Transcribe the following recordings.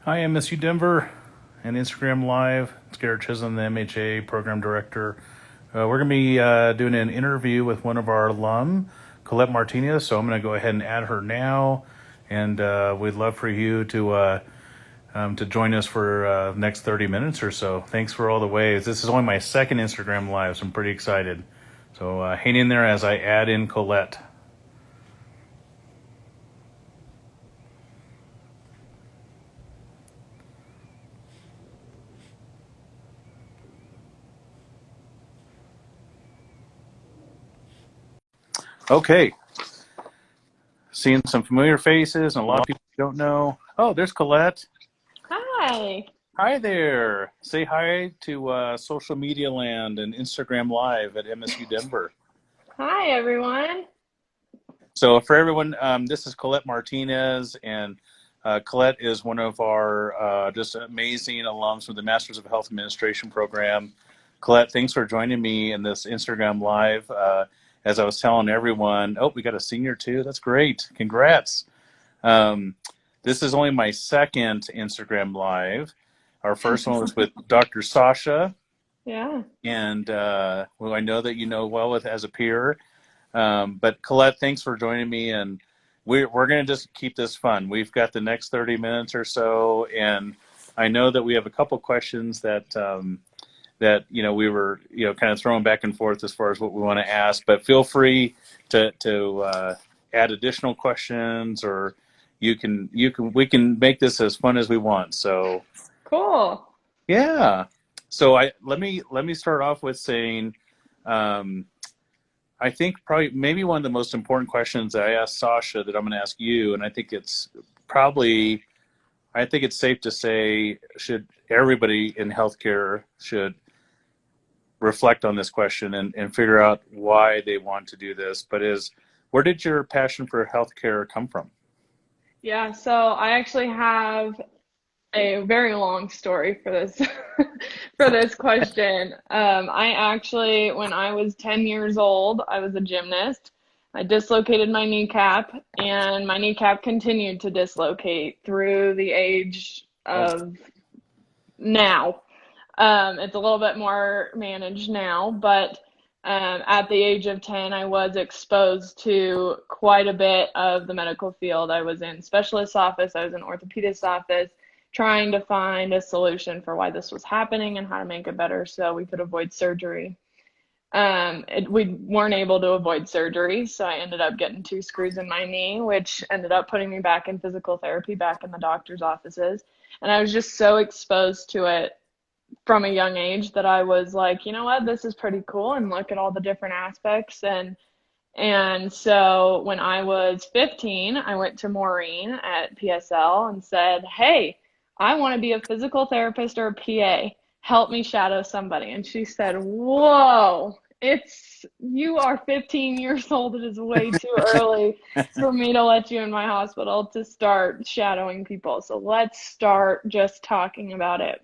Hi, MSU Denver and Instagram Live. It's Garrett Chisholm, the MHA Program Director. We're going to be doing an interview with one of our alum, Collette Martinez. So I'm going to go ahead and add her now, and we'd love for you to join us for the next 30 minutes or so. Thanks for all the waves. This is only my second Instagram Live, so I'm pretty excited. So hang in there as I add in Collette. Okay, seeing some familiar faces and a lot of people you don't know. Oh, there's Collette. Hi. Hi there. Say hi to social media land and Instagram Live at MSU Denver. Hi, everyone. So for everyone, this is Collette Martinez, and Collette is one of our just amazing alums from the Masters of Health Administration program. Collette, thanks for joining me in this Instagram Live. As I was telling everyone, oh, we got a senior too. That's great. Congrats. This is only my second Instagram Live. Our first one was with Dr. Sasha. Yeah. And well, I know that you know well as a peer. But Collette, thanks for joining me. And we're going to just keep this fun. We've got the next 30 minutes or so. And I know that we have a couple questions that we were kind of throwing back and forth as far as what we want to ask. But feel free to add additional questions, or we can make this as fun as we want. So Cool. yeah. So let me start off with saying, I think maybe one of the most important questions that I asked Sasha that I'm going to ask you, and I think it's safe to say should everybody in healthcare should reflect on this question and figure out why they want to do this, but where did your passion for healthcare come from? Yeah, so I actually have a very long story for this for this question. I actually, when I was 10 years old, I was a gymnast. I dislocated my kneecap, and my kneecap continued to dislocate through the age of now. It's a little bit more managed now, but at the age of 10, I was exposed to quite a bit of the medical field. I was in specialist office, I was in orthopedist office, trying to find a solution for why this was happening and how to make it better so we could avoid surgery. We weren't able to avoid surgery, so I ended up getting 2 screws in my knee, which ended up putting me back in physical therapy, back in the doctor's offices. And I was just so exposed to it from a young age that I was like, you know what, this is pretty cool, and look at all the different aspects. And so when I was 15, I went to Maureen at PSL and said, hey, I want to be a physical therapist or a PA. Help me shadow somebody. And she said, whoa, you are 15 years old. It is way too early for me to let you in my hospital to start shadowing people. So let's start just talking about it.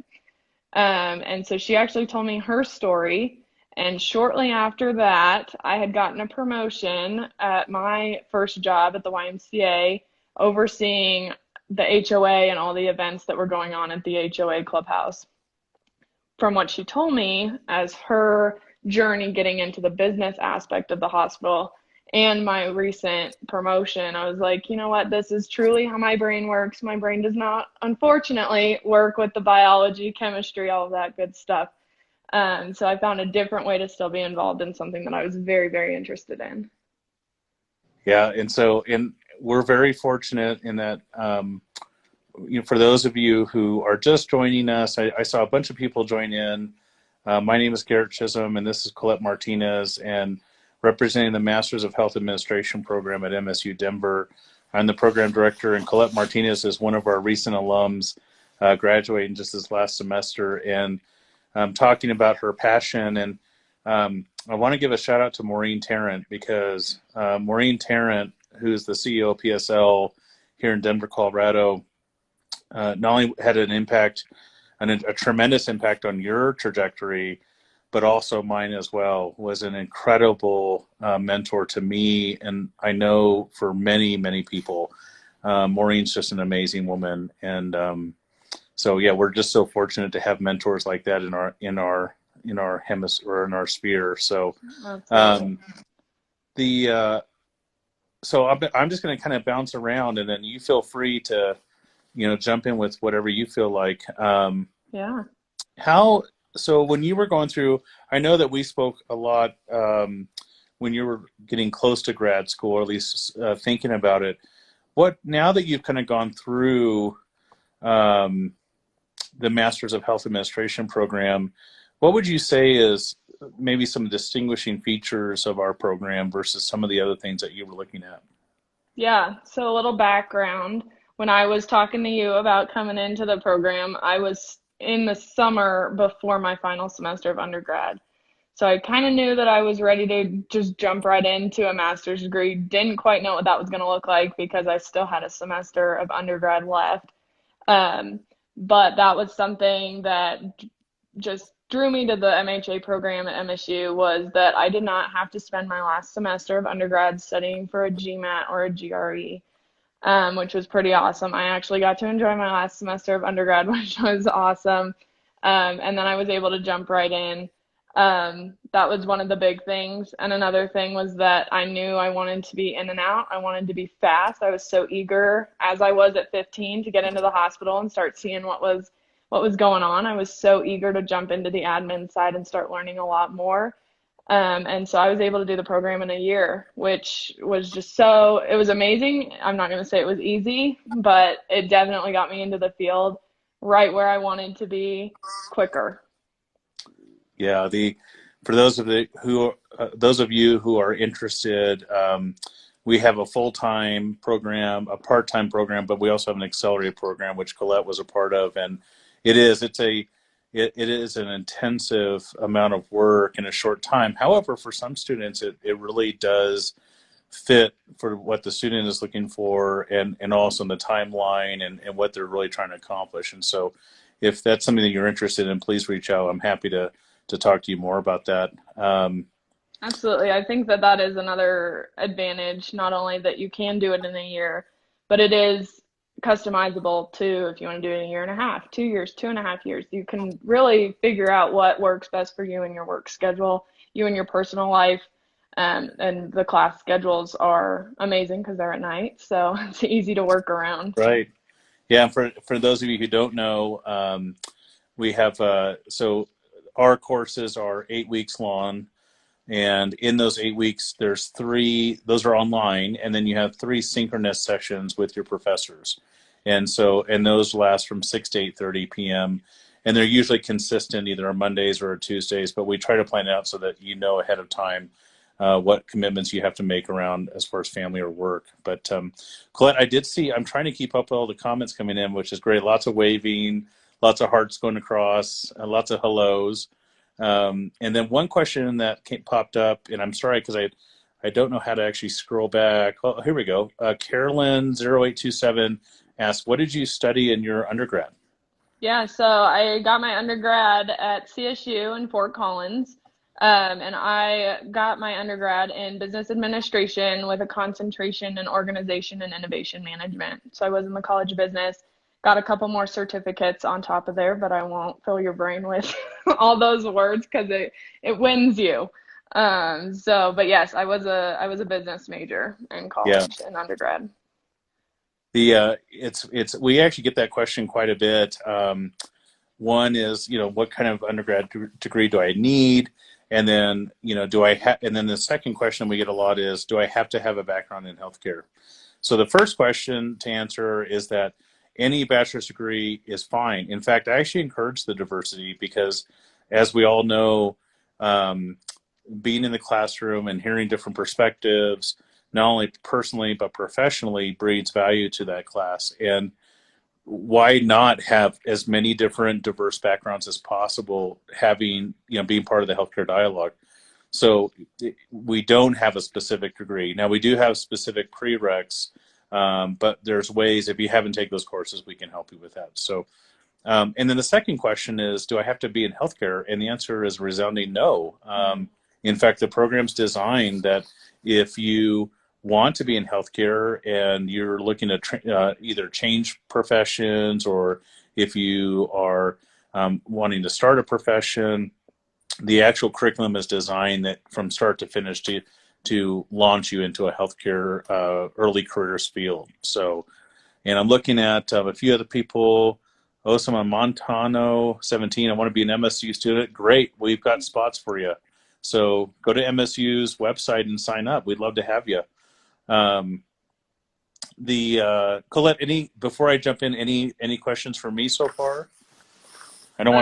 And so she actually told me her story. And shortly after that, I had gotten a promotion at my first job at the YMCA, overseeing the HOA and all the events that were going on at the HOA clubhouse. From what she told me, as her journey getting into the business aspect of the hospital and my recent promotion, I was like, you know what, this is truly how my brain works. My brain does not, unfortunately, work with the biology, chemistry, all of that good stuff. So I found a different way to still be involved in something that I was very, very interested in. Yeah, and we're very fortunate in that, for those of you who are just joining us, I saw a bunch of people join in. My name is Garrett Chisholm, and this is Collette Martinez, and representing the Masters of Health Administration program at MSU Denver. I'm the program director, and Collette Martinez is one of our recent alums, graduating just this last semester, and talking about her passion. And I want to give a shout out to Maureen Tarrant, because Maureen Tarrant, who's the CEO of PSL here in Denver, Colorado, not only had an impact, a tremendous impact on your trajectory, but also mine as well, was an incredible mentor to me, and I know for many, many people. Maureen's just an amazing woman, and So yeah, we're just so fortunate to have mentors like that in our hemisphere or in our sphere. So Absolutely. um, the so I'm just going to kind of bounce around, and then you feel free to jump in with whatever you feel like. Yeah. How so when you were going through, I know that we spoke a lot when you were getting close to grad school, or at least thinking about it. What now that you've kind of gone through um, the Masters of Health Administration program, what would you say is maybe some distinguishing features of our program versus some of the other things that you were looking at? Yeah. So a little background. When I was talking to you about coming into the program, I was in the summer before my final semester of undergrad. So I kind of knew that I was ready to just jump right into a master's degree. Didn't quite know what that was going to look like because I still had a semester of undergrad left. Um, but that was something that just drew me to the MHA program at MSU was that I did not have to spend my last semester of undergrad studying for a GMAT or a GRE, which was pretty awesome. I actually got to enjoy my last semester of undergrad, which was awesome. And then I was able to jump right in. That was one of the big things. And another thing was that I knew I wanted to be in and out. I wanted to be fast. I was so eager, as I was at 15, to get into the hospital and start seeing what was going on. I was so eager to jump into the admin side and start learning a lot more. And so I was able to do the program in a year, which was just it was amazing. I'm not going to say it was easy, but it definitely got me into the field right where I wanted to be quicker. Yeah, for those of you who are interested, we have a full-time program, a part-time program, but we also have an accelerated program which Collette was a part of, and it is an intensive amount of work in a short time. However, for some students, it really does fit for what the student is looking for, and also in the timeline and what they're really trying to accomplish. And so if that's something that you're interested in, please reach out. I'm happy to talk to you more about that. Absolutely. I think that that is another advantage, not only that you can do it in a year, but it is customizable too. If you want to do it in a year and a half, 2 years, 2.5 years, you can really figure out what works best for you and your work schedule, you and your personal life. And the class schedules are amazing because they're at night, so it's easy to work around. Right. Yeah. For those of you who don't know, we have so our courses are 8 weeks long. And in those 8 weeks, there's three, those are online, and then you have three synchronous sessions with your professors. And those last from 6 to 8:30 p.m. And they're usually consistent either on Mondays or Tuesdays, but we try to plan it out so that you know ahead of time what commitments you have to make around as far as family or work. But Collette, I did see, I'm trying to keep up with all the comments coming in, which is great. Lots of waving, lots of hearts going across, lots of hellos. And then one question that popped up, and I'm sorry because I don't know how to actually scroll back. Oh, here we go. Carolyn 0827 asked, what did you study in your undergrad? Yeah, so I got my undergrad at CSU in Fort Collins, and I got my undergrad in business administration with a concentration in organization and innovation management. So I was in the College of Business, got a couple more certificates on top of there, but I won't fill your brain with all those words because it wins you. But yes, I was a business major in Yeah. college and undergrad. It's we actually get that question quite a bit. One is, what kind of undergrad degree do I need? And then, do I have, and then the second question we get a lot is, do I have to have a background in healthcare? So the first question to answer is that any bachelor's degree is fine. In fact, I actually encourage the diversity because, as we all know, um, being in the classroom and hearing different perspectives, not only personally but professionally, breeds value to that class. And why not have as many different diverse backgrounds as possible, having, being part of the healthcare dialogue? So we don't have a specific degree. Now we do have specific prereqs, but there's ways, if you haven't taken those courses, we can help you with that. So, and then the second question is, do I have to be in healthcare? And the answer is a resounding no. In fact, the program's designed that if you want to be in healthcare and you're looking to either change professions, or if you are wanting to start a profession. The actual curriculum is designed that from start to finish to launch you into a healthcare early careers field. So, and I'm looking at a few other people. Osama Montano, 17. I want to be an MSU student. Great, we've got spots for you. So go to MSU's website and sign up. We'd love to have you. Collette, before I jump in, any questions for me so far? I don't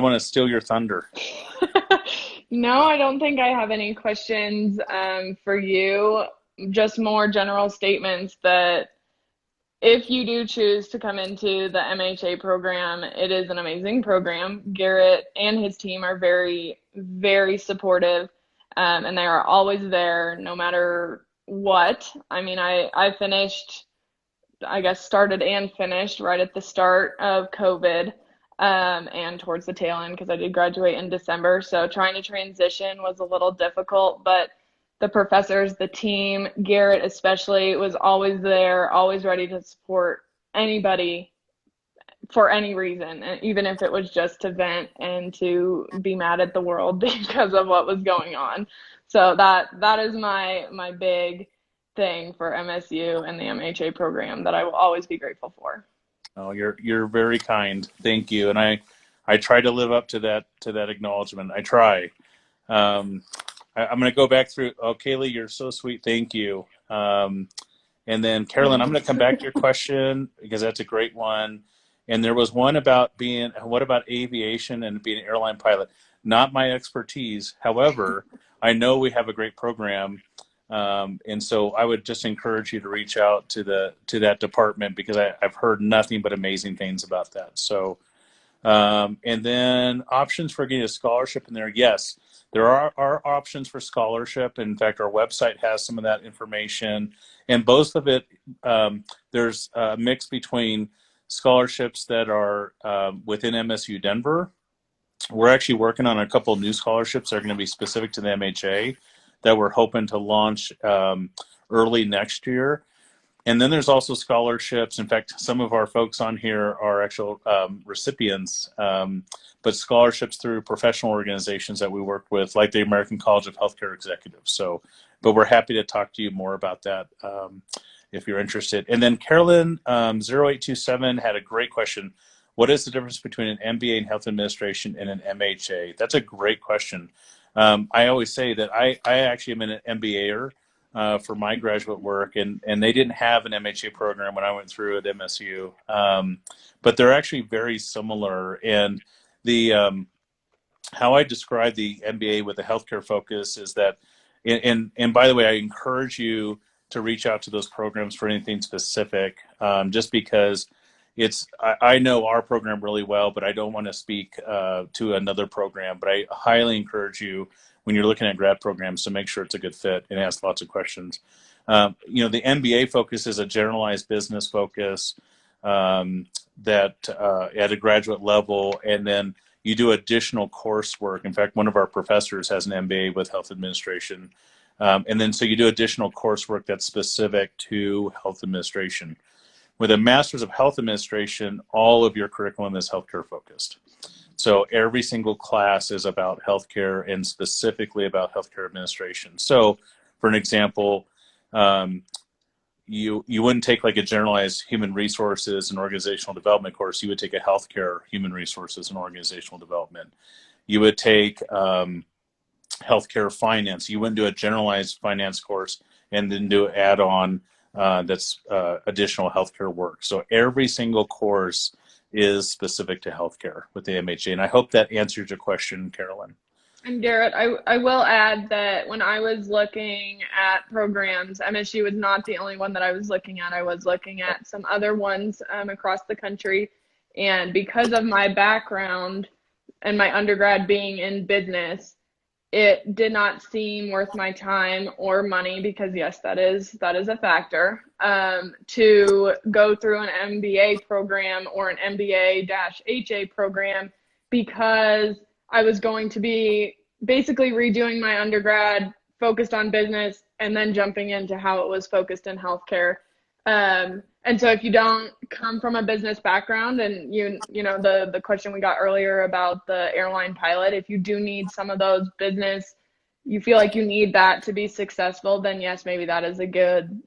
want to steal your thunder. No, I don't think I have any questions for you. Just more general statements that if you do choose to come into the MHA program, it is an amazing program. Garrett and his team are very, very supportive, and they are always there no matter what. I mean, I finished, I guess, started and finished right at the start of COVID. And towards the tail end because I did graduate in December. So trying to transition was a little difficult, but the professors, the team, Garrett especially, was always there, always ready to support anybody for any reason, and even if it was just to vent and to be mad at the world because of what was going on. So that is my big thing for MSU and the MHA program that I will always be grateful for. Oh, you're very kind. Thank you. And I try to live up to that acknowledgement. I try. I'm going to go back through. Oh, Kaylee, you're so sweet. Thank you. And then Carolyn, I'm going to come back to your question because that's a great one. And there was one about what about aviation and being an airline pilot? Not my expertise. However, I know we have a great program. And so I would just encourage you to reach out to that department because I've heard nothing but amazing things about that. So, and then options for getting a scholarship in there. Yes, there are options for scholarship. In fact, our website has some of that information, and both of it, there's a mix between scholarships that are within MSU Denver. We're actually working on a couple of new scholarships that are going to be specific to the MHA that we're hoping to launch early next year. And then there's also scholarships. In fact, some of our folks on here are actual recipients, but scholarships through professional organizations that we work with, like the American College of Healthcare Executives. So, but we're happy to talk to you more about that if you're interested. And then Carolyn 0827 had a great question. What is the difference between an MBA in health administration and an MHA? That's a great question. I always say that I actually am an MBAer for my graduate work, and they didn't have an MHA program when I went through at MSU, but they're actually very similar. And the how I describe the MBA with a healthcare focus is that, and by the way, I encourage you to reach out to those programs for anything specific, just because I know our program really well, but I don't want to speak to another program. But I highly encourage you when you're looking at grad programs to make sure it's a good fit and ask lots of questions. The MBA focus is a generalized business focus that at a graduate level, and then you do additional coursework. In fact, one of our professors has an MBA with health administration. And then so you do additional coursework that's specific to health administration. With a Master's of Health Administration, all of your curriculum is healthcare focused. So every single class is about healthcare and specifically about healthcare administration. So for an example, you wouldn't take like a generalized human resources and organizational development course. You would take a healthcare human resources and organizational development. You would take healthcare finance. You wouldn't do a generalized finance course and then do an add-on that's additional healthcare work. So every single course is specific to healthcare with the MHA. And I hope that answers your question, Carolyn. And Garrett, I will add that when I was looking at programs, MSU was not the only one that I was looking at. I was looking at some other ones across the country. And because of my background and my undergrad being in business, it did not seem worth my time or money, because yes, that is a factor, to go through an MBA program or an MBA-HA program, because I was going to be basically redoing my undergrad focused on business and then jumping into how it was focused in healthcare. And so if you don't come from a business background, and you know the question we got earlier about the airline pilot, if you do need some of those business, you feel like you need that to be successful, then yes, maybe that is a good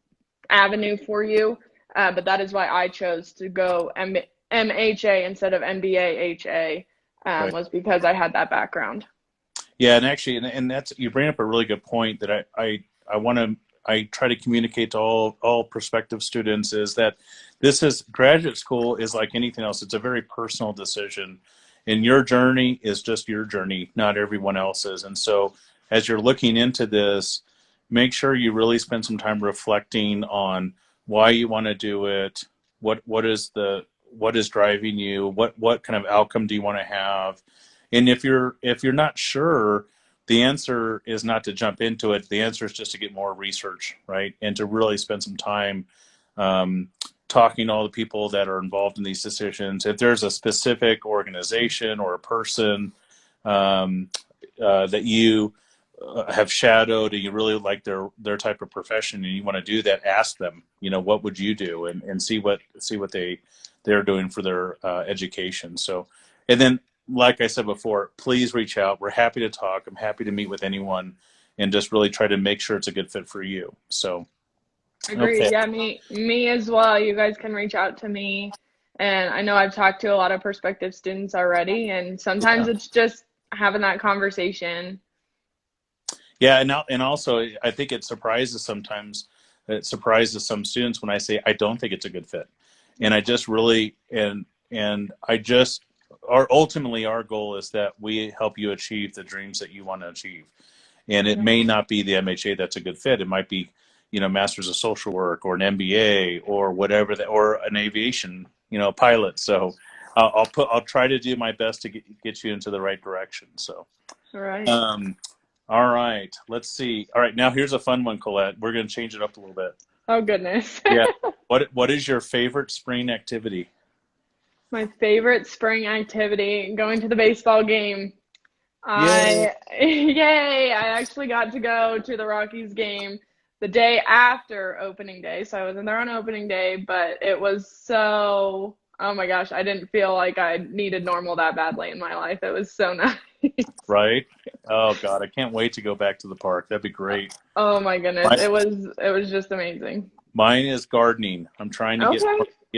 avenue for you. But that is why I chose to go MHA instead of MBA Right. was because I had that background. Yeah, and actually, and that's, you bring up a really good point that I want to, I try to communicate to all prospective students, is that this is, graduate school is like anything else. It's a very personal decision, and your journey is just your journey, not everyone else's. And so, as you're looking into this, make sure you really spend some time reflecting on why you want to do it. What is driving you? What kind of outcome do you want to have? And if you're not sure, the answer is not to jump into it. The answer is just to get more research, right? And to really spend some time um, talking to all the people that are involved in these decisions. If there's a specific organization or a person um, that you have shadowed and you really like their type of profession and you want to do that, ask them, what would you do, and see what they're doing for their education. So, and then, like I said before, please reach out. We're happy to talk. I'm happy to meet with anyone and just really try to make sure it's a good fit for you. So, Agreed. okay. Yeah, me as well. You guys can reach out to me. And I know I've talked to a lot of prospective students already, and sometimes Yeah. it's just having that conversation. Yeah. And also, I think it surprises some students when I say, I don't think it's a good fit. And I just really, and I just, ultimately our goal is that we help you achieve the dreams that you want to achieve. And it Yeah. may not be the MHA that's a good fit. It might be, Masters of Social Work or an MBA or whatever that, or an aviation, pilot. So I'll try to do my best to get you into the right direction. So, All right. um, all right, let's see. All right, now here's a fun one, Collette. We're going to change it up a little bit. Oh, goodness. Yeah. What is your favorite spring activity? My favorite spring activity, going to the baseball game. Yay. Yay, I actually got to go to the Rockies game the day after opening day. So I wasn't there on opening day, but it was so, oh my gosh, I didn't feel like I needed normal that badly in my life. It was so nice. Right? Oh God, I can't wait to go back to the park. That'd be great. Oh my goodness. My, It was just amazing. Mine is gardening. Okay.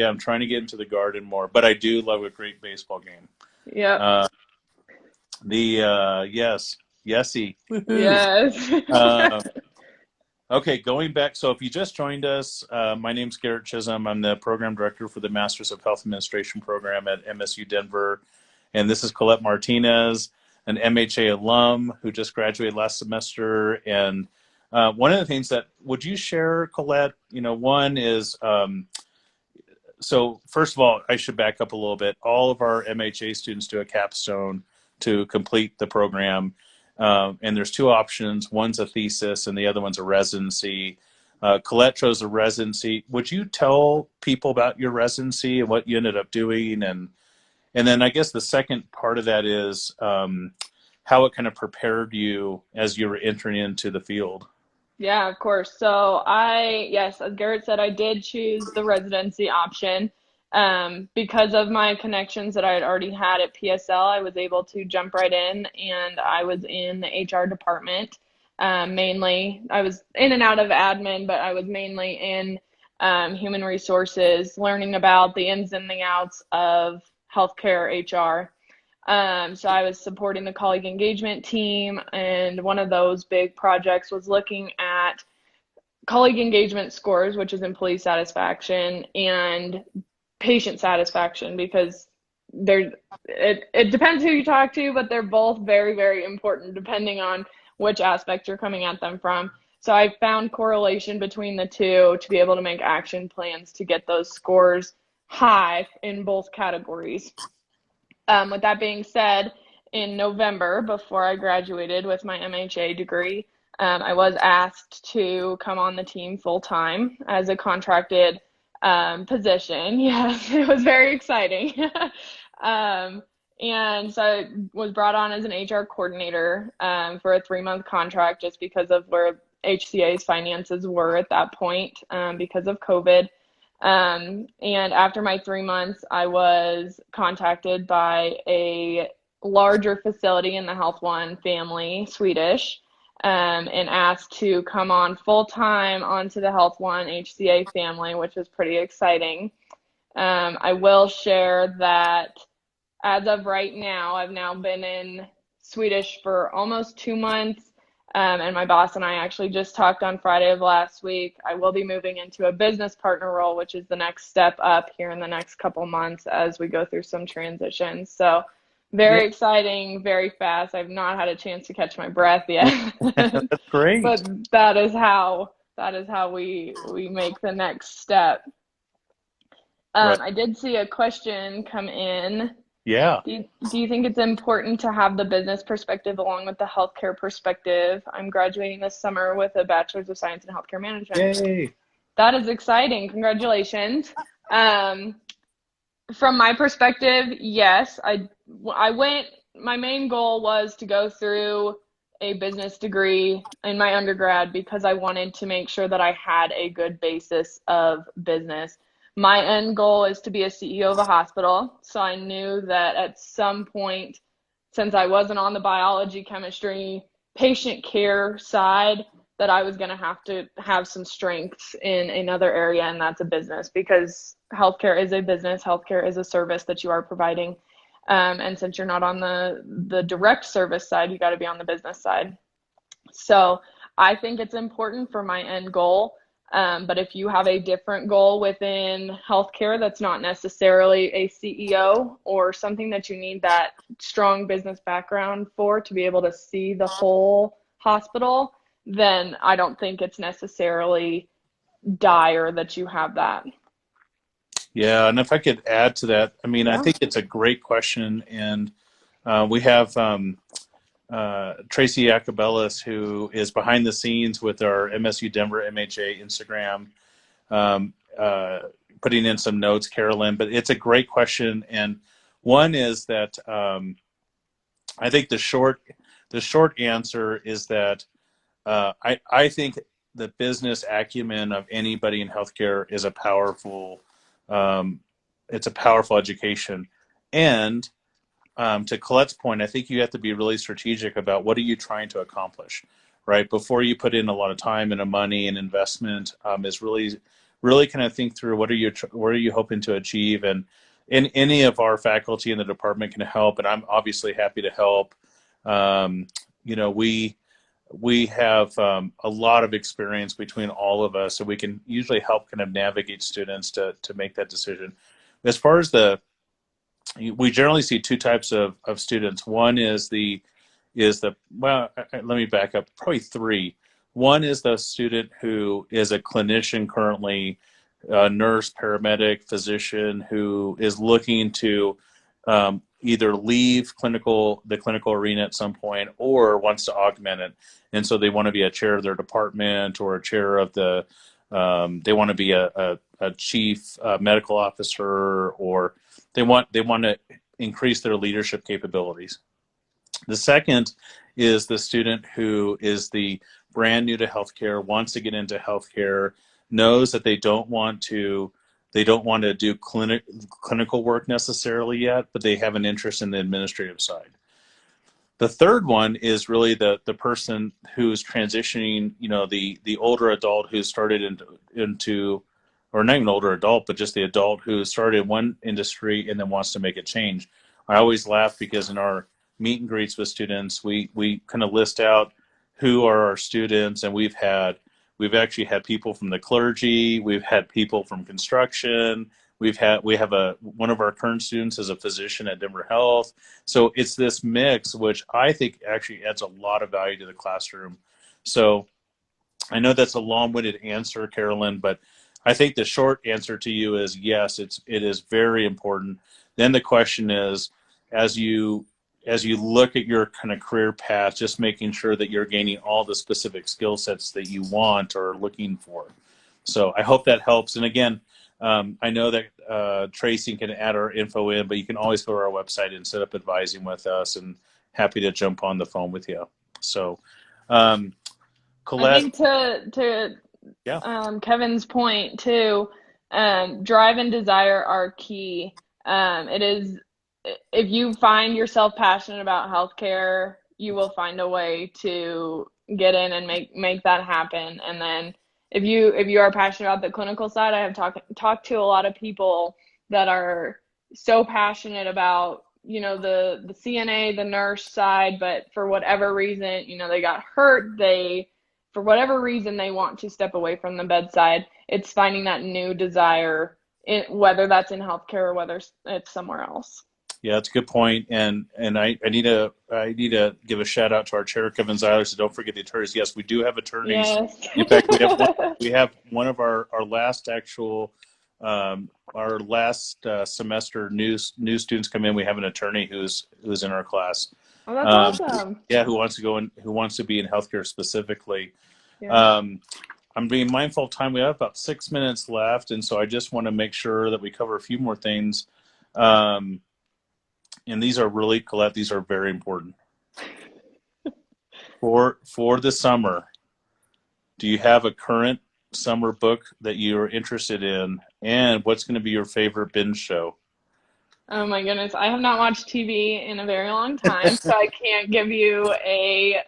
I'm trying to get into the garden more, but I do love a great baseball game. Yep. Uh, yes, yesy. Woohoo. Yes. Uh, okay, going back. So if you just joined us, my name's Garrett Chisholm. I'm the program director for the Masters of Health Administration program at MSU Denver. And this is Collette Martinez, an MHA alum who just graduated last semester. And one of the things that, would you share, Collette? One is, so first of all, I should back up a little bit. All of our MHA students do a capstone to complete the program. And there's two options. One's a thesis and the other one's a residency. Collette chose a residency. Would you tell people about your residency and what you ended up doing? And then I guess the second part of that is how it kind of prepared you as you were entering into the field. Yeah, of course. So yes, as Garrett said, I did choose the residency option. Because of my connections that I had already had at PSL, I was able to jump right in, and I was in the HR department. Mainly, I was in and out of admin, but I was mainly in human resources, learning about the ins and the outs of healthcare HR. So I was supporting the colleague engagement team, and one of those big projects was looking at colleague engagement scores, which is employee satisfaction, and patient satisfaction, because it depends who you talk to, but they're both very, very important depending on which aspect you're coming at them from. So I found correlation between the two to be able to make action plans to get those scores high in both categories. With that being said, in November, before I graduated with my MHA degree, I was asked to come on the team full time as a contracted position. Yes, it was very exciting. And so I was brought on as an HR coordinator for a 3-month contract, just because of where HCA's finances were at that point because of COVID. And after my 3 months, I was contacted by a larger facility in the Health One family, Swedish, and asked to come on full time onto the Health One HCA family, which was pretty exciting. I will share that as of right now, I've now been in Swedish for almost 2 months. And my boss and I actually just talked on Friday of last week. I will be moving into a business partner role, which is the next step up here in the next couple months as we go through some transitions. So Yeah, very exciting, very fast. I've not had a chance to catch my breath yet. that's great. But that is how we make the next step. Right. I did see a question come in. Yeah. Do you think it's important to have the business perspective along with the healthcare perspective? I'm graduating this summer with a bachelor's of science in healthcare management. Yay. That is exciting. Congratulations. Um, from my perspective, yes, I went, my main goal was to go through a business degree in my undergrad because I wanted to make sure that I had a good basis of business. My end goal is to be a CEO of a hospital. So I knew that at some point, since I wasn't on the biology, chemistry, patient care side, that I was going to have some strengths in another area, and that's a business, because healthcare is a business, healthcare is a service that you are providing. And since you're not on the direct service side, you got to be on the business side. So I think it's important for my end goal. But if you have a different goal within healthcare that's not necessarily a CEO or something that you need that strong business background for to be able to see the whole hospital, then I don't think it's necessarily dire that you have that. Yeah, and if I could add to that, I mean, I Yeah. think it's a great question, and we have Tracy Yacobelis, who is behind the scenes with our MSU Denver MHA Instagram, um, uh, putting in some notes, Carolyn. But it's a great question, and one is that I think the short answer is that I think the business acumen of anybody in healthcare is a powerful um, it's a powerful education. And to Colette's point, I think you have to be really strategic about what are you trying to accomplish, right? Before you put in a lot of time and money and investment, is really kind of think through what are you hoping to achieve. And in any of our faculty in the department can help, and I'm obviously happy to help. Um, you know, we have a lot of experience between all of us, so we can usually help kind of navigate students to make that decision. As far as we generally see two types of students. One well, let me back up, probably three. One is the student who is a clinician currently, a nurse, paramedic, physician, who is looking to either leave the clinical arena at some point or wants to augment it. And so they want to be a chair of their department or a chair of they want to be a chief medical officer, or they want to increase their leadership capabilities. The second is the student who is the brand new to healthcare, wants to get into healthcare, knows that they don't want to do clinical work necessarily yet, but they have an interest in the administrative side. The third one is really the person who's transitioning, the older adult who started into, or not even older adult, but just the adult who started in one industry and then wants to make a change. I always laugh because in our meet and greets with students, we kind of list out who are our students, and we've actually had people from the clergy, we've had people from construction, we have one of our current students is a physician at Denver Health. So it's this mix, which I think actually adds a lot of value to the classroom. So I know that's a long-winded answer, Carolyn, but I think the short answer to you is yes, it is very important. Then the question is, as you look at your kind of career path, just making sure that you're gaining all the specific skill sets that you want or are looking for. So I hope that helps. And again, I know that Tracy can add our info in, but you can always go to our website and set up advising with us, and happy to jump on the phone with you. So, I Collette, think to yeah, Kevin's point too, Drive and desire are key. It is, if you find yourself passionate about healthcare, you will find a way to get in and make that happen. And then if you are passionate about the clinical side, I have talked to a lot of people that are so passionate about, the CNA, the nurse side, but for whatever reason, they got hurt, for whatever reason they want to step away from the bedside. It's finding that new desire, whether that's in healthcare or whether it's somewhere else. Yeah, that's a good point. And I need to give a shout out to our chair, Kevin Zeiler. So don't forget the attorneys. Yes, we do have attorneys. Yes. In fact, we have one of our last actual our last semester new students come in. We have an attorney who's in our class. Oh, that's awesome. Yeah, who wants to be in healthcare specifically. Yeah. I'm being mindful of time. We have about 6 minutes left, and so I just want to make sure that we cover a few more things. And these are really, Collette, these are very important. For the summer, do you have a current summer book that you're interested in? And what's going to be your favorite binge show? Oh my goodness. I have not watched TV in a very long time, so I can't give you a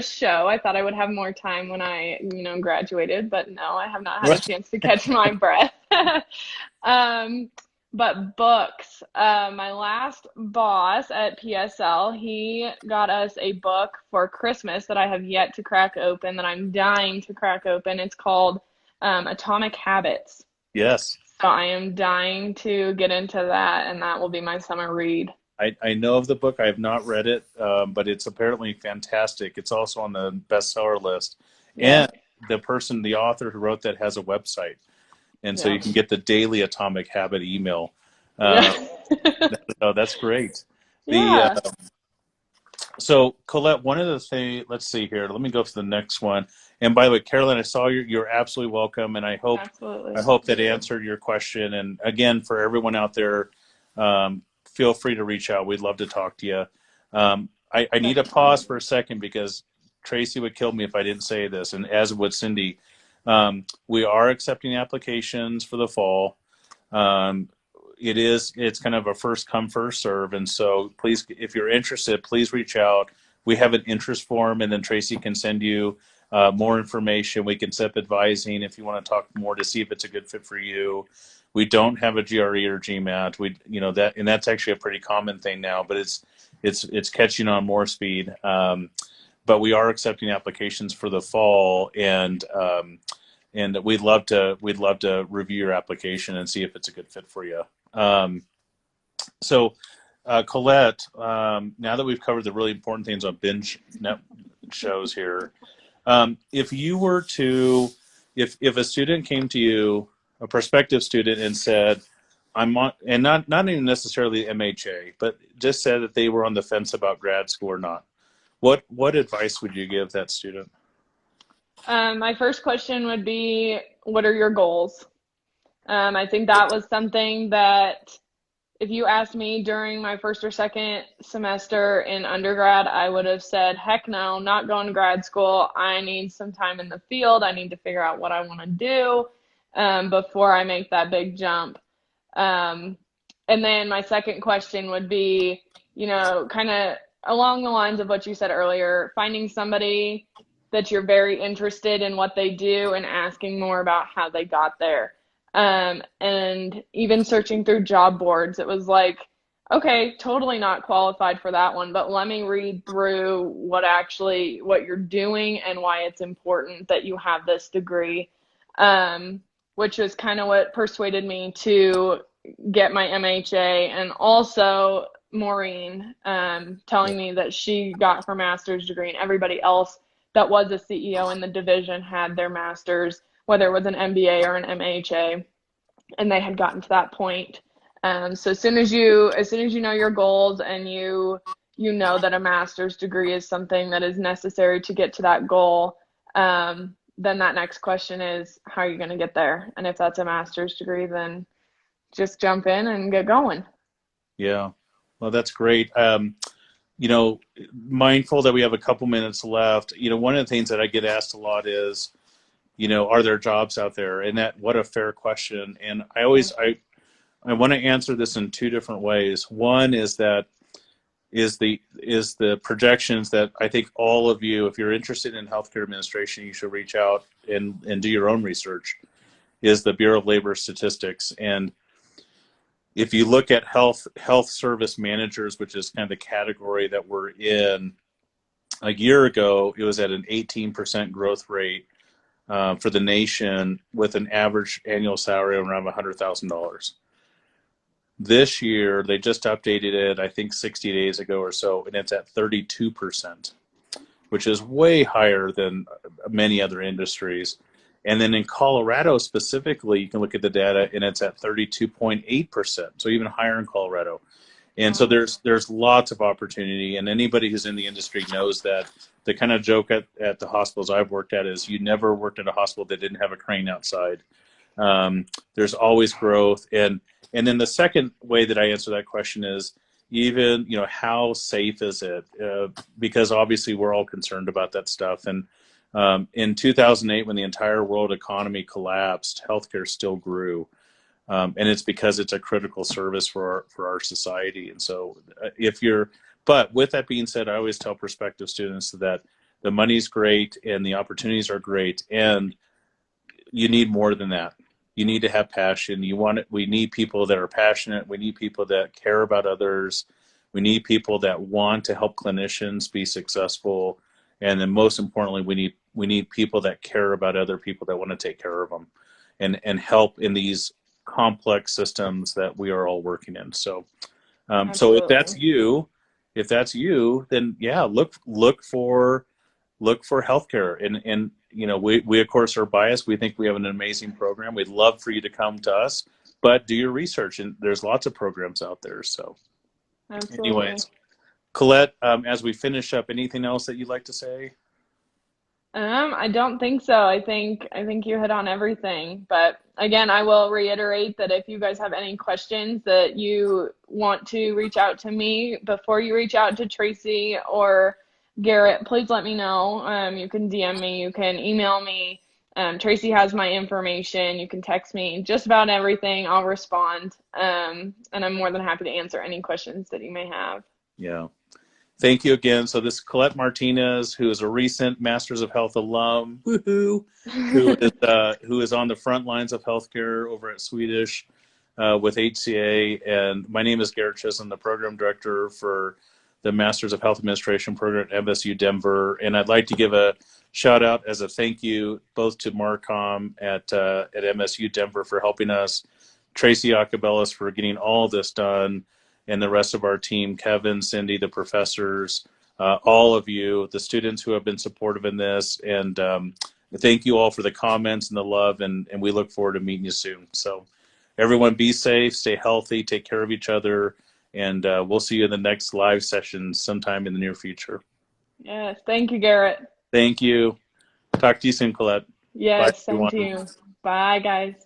show. I thought I would have more time when I, graduated, but no, I have not had a chance to catch my breath. But books, my last boss at PSL, he got us a book for Christmas that I have yet to crack open, that I'm dying to crack open. It's called Atomic Habits. Yes. So I am dying to get into that, and that will be my summer read. I know of the book. I have not read it, but it's apparently fantastic. It's also on the bestseller list. Yeah. And the author who wrote that has a website. And so you can get the daily Atomic Habit email. That's great. Yeah. So Collette, one of the things, let's see here. Let me go to the next one. And by the way, Carolyn, I saw you're absolutely welcome. And I hope that answered your question. And again, for everyone out there, feel free to reach out. We'd love to talk to you. I need to pause for a second because Tracy would kill me if I didn't say this, and as would Cindy. We are accepting applications for the fall. It's kind of a first come, first serve. And so please, if you're interested, please reach out. We have an interest form, and then Tracy can send you more information. We can set up advising if you want to talk more to see if it's a good fit for you. We don't have a GRE or GMAT. And that's actually a pretty common thing now, but it's catching on more speed. But we are accepting applications for the fall, and we'd love to review your application and see if it's a good fit for you. So Collette, now that we've covered the really important things on binge net shows here, if a student came to you, a prospective student, and said, I'm on, and not even necessarily MHA, but just said that they were on the fence about grad school or not, what advice would you give that student? My first question would be, what are your goals? I think that was something that if you asked me during my first or second semester in undergrad, I would have said, heck no, not going to grad school. I need some time in the field. I need to figure out what I want to do before I make that big jump. And then my second question would be, kind of along the lines of what you said earlier, finding somebody that you're very interested in what they do and asking more about how they got there. And even searching through job boards, it was like, okay, totally not qualified for that one, but let me read through what you're doing and why it's important that you have this degree, which was kind of what persuaded me to get my MHA. And also Maureen telling me that she got her master's degree, and everybody else that was a CEO in the division had their master's, whether it was an MBA or an MHA, and they had gotten to that point. So as soon as you know your goals, and you know that a master's degree is something that is necessary to get to that goal, then that next question is, how are you going to get there? And if that's a master's degree, then just jump in and get going. Yeah, well, that's great. Mindful that we have a couple minutes left, one of the things that I get asked a lot is, are there jobs out there? And what a fair question. And Yeah. I want to answer this in two different ways. One is that is the projections that I think all of you, if you're interested in healthcare administration, you should reach out and do your own research, is the Bureau of Labor Statistics. And if you look at health service managers, which is kind of the category that we're in, a year ago, it was at an 18% growth rate for the nation with an average annual salary of around $100,000. This year, they just updated it, I think 60 days ago or so, and it's at 32%, which is way higher than many other industries. And then in Colorado specifically, you can look at the data, and it's at 32.8%, so even higher in Colorado. And so Wow. there's lots of opportunity, and anybody who's in the industry knows that. The kind of joke at the hospitals I've worked at is you never worked at a hospital that didn't have a crane outside. There's always growth, and then the second way that I answer that question is even how safe is it? Because obviously we're all concerned about that stuff. And in 2008, when the entire world economy collapsed, healthcare still grew. And it's because it's a critical service for our society. And so but with that being said, I always tell prospective students that the money's great and the opportunities are great, and you need more than that. You need to have passion. We need people that are passionate. We need people that care about others. We need people that want to help clinicians be successful. And then most importantly, we need people that care about other people, that want to take care of them and help in these complex systems that we are all working in. So so Absolutely. if that's you, then yeah, look for healthcare. And we of course are biased. We think we have an amazing program. We'd love for you to come to us, but do your research, and there's lots of programs out there. So Absolutely. anyways, Collette, as we finish up, anything else that you'd like to say? I don't think so. I think you hit on everything. But again, I will reiterate that if you guys have any questions that you want to reach out to me before you reach out to Tracy or Garrett, please let me know. You can DM me, you can email me. Tracy has my information. You can text me just about everything. I'll respond. And I'm more than happy to answer any questions that you may have. Yeah. Thank you again. So this is Collette Martinez, who is a recent Masters of Health alum, woohoo, who is on the front lines of healthcare over at Swedish with HCA. And my name is Garrett Chisholm, the program director for the Masters of Health Administration program at MSU Denver. And I'd like to give a shout out as a thank you both to Marcom at MSU Denver for helping us, Tracy Acabellis for getting all this done, and the rest of our team, Kevin, Cindy, the professors, all of you, the students who have been supportive in this. And thank you all for the comments and the love, and we look forward to meeting you soon. So everyone be safe, stay healthy, take care of each other, and we'll see you in the next live session sometime in the near future. Yes, thank you, Garrett. Thank you. Talk to you soon, Collette. Bye, Yes, same to everyone. you. Bye, guys.